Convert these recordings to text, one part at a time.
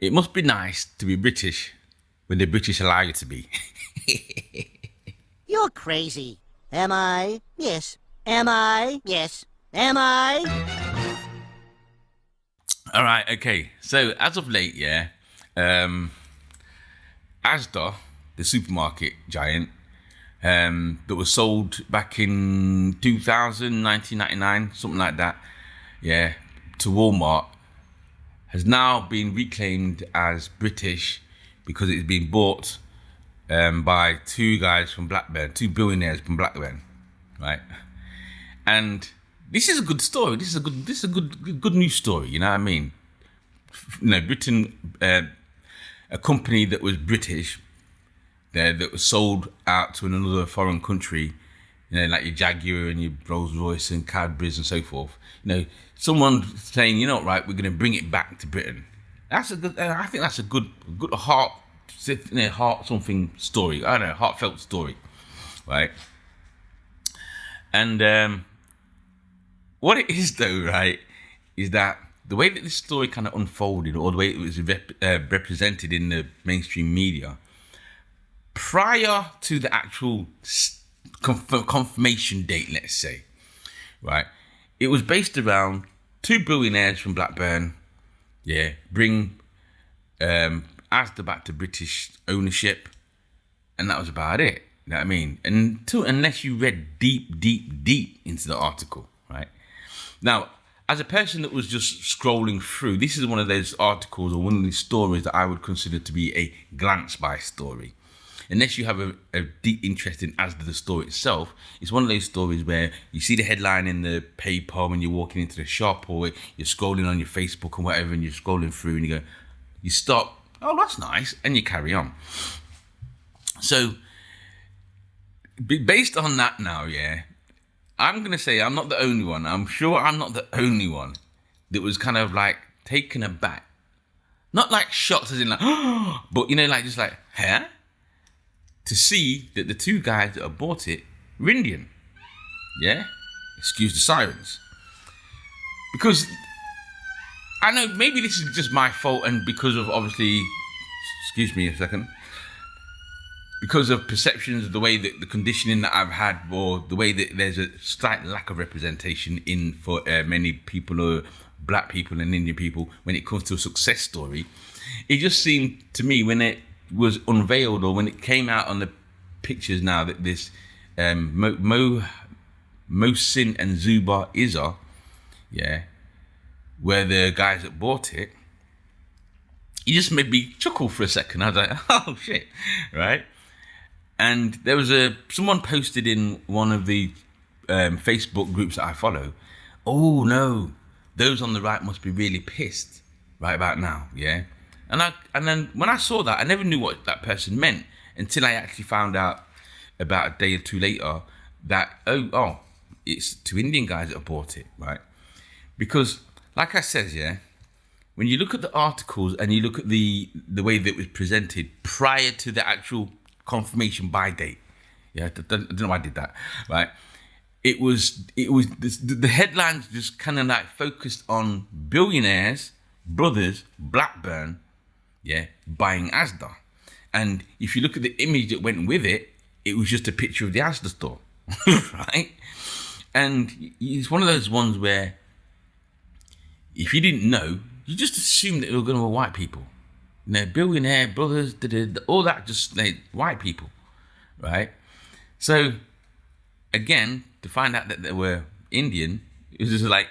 It must be nice to be British when the British allow you to be. You're crazy. Am I? Yes. Am I? Yes. Am I? All right, okay. So as of late, yeah, Asda, the supermarket giant, that was sold back in 2000, 1999, something like that, yeah, to Walmart, has now been reclaimed as British because it's been bought by two guys from Blackburn, two billionaires from Blackburn, right? And this is a good story. This is a good news story. You know what I mean? You know, Britain, a company that was British, that was sold out to another foreign country. You know, like your Jaguar and your Rolls Royce and Cadbury's and so forth. You know, someone saying, you know what, right, we're going to bring it back to Britain. That's a good. I think that's a good heart something story. I don't know, heartfelt story, right? And what it is though, right, is that the way that this story kind of unfolded, or the way it was represented in the mainstream media, prior to the actual confirmation date, let's say, right, it was based around two billionaires from Blackburn, yeah, bring Asda back to British ownership, and that was about it. You know what I mean? Unless you read deep into the article, right? Now, as a person that was just scrolling through, this is one of those articles or one of these stories that I would consider to be a glance-by story. Unless you have a deep interest in Asda, the story itself, it's one of those stories where you see the headline in the paper when you're walking into the shop, or you're scrolling on your Facebook or whatever, and you're scrolling through and you stop, oh, that's nice, and you carry on. So, based on that now, yeah, I'm going to say I'm not the only one. I'm sure I'm not the only one that was kind of like taken aback. Not like shocked as in like, but you know, like just like, huh? To see that the two guys that have bought it were Indian. Yeah? Excuse the sirens. Because I know maybe this is just my fault, and because of obviously, excuse me a second, because of perceptions of the way that the conditioning that I've had, or the way that there's a slight lack of representation in for many people, or black people and Indian people, when it comes to a success story, it just seemed to me when it was unveiled, or when it came out on the pictures now, that this Moshin and Zuber Issa, yeah, were the guys that bought it, it just made me chuckle for a second. I was like, oh shit, right? And there was someone posted in one of the Facebook groups that I follow, oh no, those on the right must be really pissed right about now, yeah? And then when I saw that, I never knew what that person meant until I actually found out about a day or two later that, oh, it's two Indian guys that have bought it, right? Because, like I said, yeah, when you look at the articles and you look at the way that it was presented prior to the actual confirmation buy date, yeah, I don't know why I did that, right? It was the headlines just kind of like focused on billionaires, brothers, Blackburn, yeah, buying Asda. And if you look at the image that went with it, it was just a picture of the Asda store, right? And it's one of those ones where if you didn't know, you just assumed that they were going to be white people. You know, billionaire, brothers, all that, just like white people, right? So, again, to find out that they were Indian, it was just like,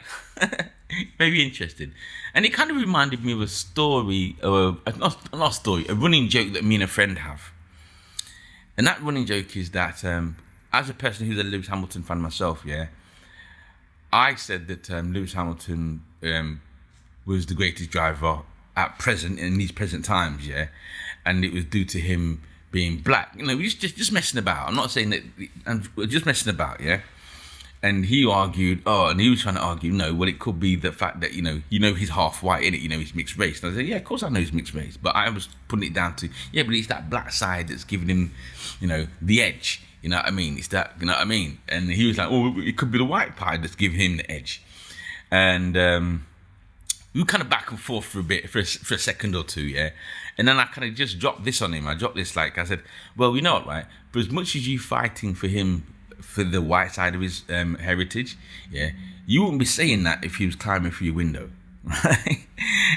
very interesting. And it kind of reminded me of a story, or not a story, a running joke that me and a friend have. And that running joke is that, as a person who's a Lewis Hamilton fan myself, yeah, I said that Lewis Hamilton was the greatest driver at present, in these present times, yeah, and it was due to him being black. You know, just messing about. I'm not saying that, I'm just messing about, yeah. And he argued, and he was trying to argue, no, well, it could be the fact that, you know, he's half white, innit? You know, he's mixed race. And I said, yeah, of course I know he's mixed race. But I was putting it down to, yeah, but it's that black side that's giving him, you know, the edge. You know what I mean? It's that, you know what I mean? And he was like, oh, it could be the white part that's giving him the edge. And we were kind of back and forth for a bit, for a second or two, yeah. And then I kind of just dropped this on him. I dropped this, like, I said, well, you know what, right? For as much as you fighting for him, for the white side of his heritage, yeah, you wouldn't be saying that if he was climbing through your window, right?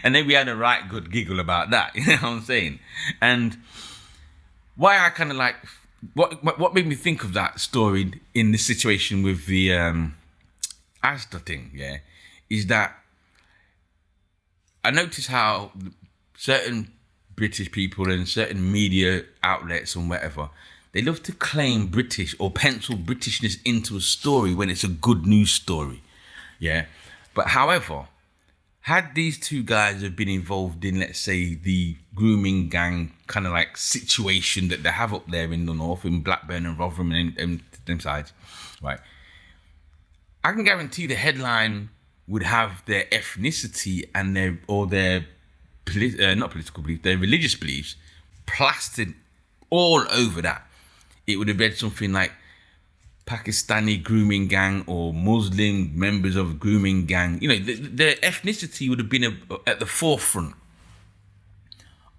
And then we had a right good giggle about that, you know what I'm saying? And why I kind of like, what made me think of that story in this situation with the Asda thing, yeah, is that I noticed how certain British people and certain media outlets and whatever, they love to claim British or pencil Britishness into a story when it's a good news story, yeah. But however, had these two guys have been involved in, let's say, the grooming gang kind of like situation that they have up there in the north, in Blackburn and Rotherham and them sides, right? I can guarantee the headline would have their ethnicity and their not political beliefs, their religious beliefs plastered all over that. It would have read something like Pakistani grooming gang or Muslim members of grooming gang. You know, their ethnicity would have been at the forefront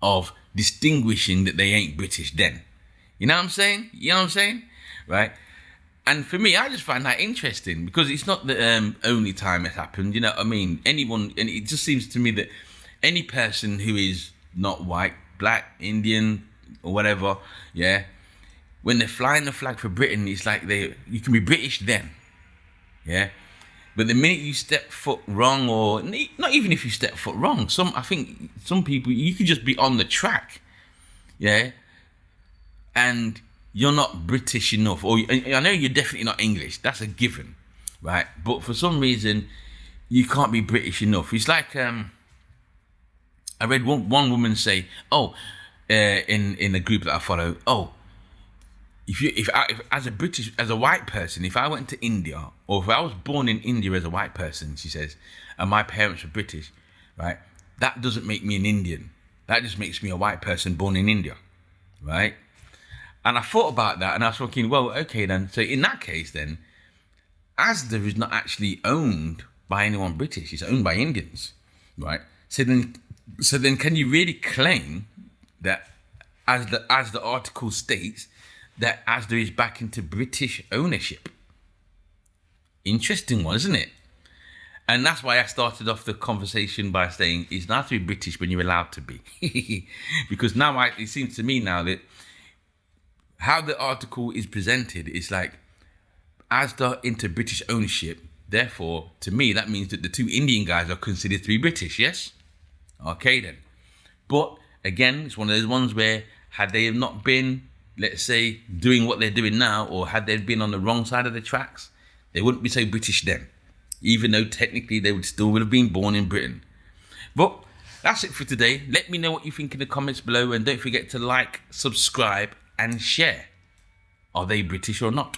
of distinguishing that they ain't British then. You know what I'm saying? You know what I'm saying? Right? And for me, I just find that interesting because it's not the only time it's happened. You know what I mean? Anyone, and it just seems to me that any person who is not white, black, Indian, or whatever, yeah, when they're flying the flag for Britain, it's like you can be British then, yeah. But the minute you step foot wrong, or not even if you step foot wrong, I think some people, you could just be on the track, yeah, and you're not British enough, or I know you're definitely not English. That's a given, right? But for some reason, you can't be British enough. It's like I read one woman say, in a group that I follow, if as a white person, if I went to India, or if I was born in India as a white person, she says, and my parents were British, right? That doesn't make me an Indian. That just makes me a white person born in India, right? And I thought about that, and I was thinking, well, okay then. So in that case, then, Asda is not actually owned by anyone British; it's owned by Indians, right? So then, can you really claim that, as the article states, that Asda is back into British ownership? Interesting one, isn't it? And that's why I started off the conversation by saying it's nice to be British when you're allowed to be, because now it seems to me now that how the article is presented is like Asda into British ownership. Therefore, to me, that means that the two Indian guys are considered to be British. Yes. Okay then. But again, it's one of those ones where had they have not been, let's say, doing what they're doing now, or had they been on the wrong side of the tracks, they wouldn't be so British then, even though technically they would have been born in Britain. But that's it for today. Let me know what you think in the comments below, and don't forget to like, subscribe, and share. Are they British or not?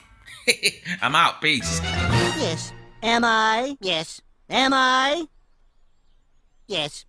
I'm out. Peace. Yes. Am I? Yes. Am I? Yes.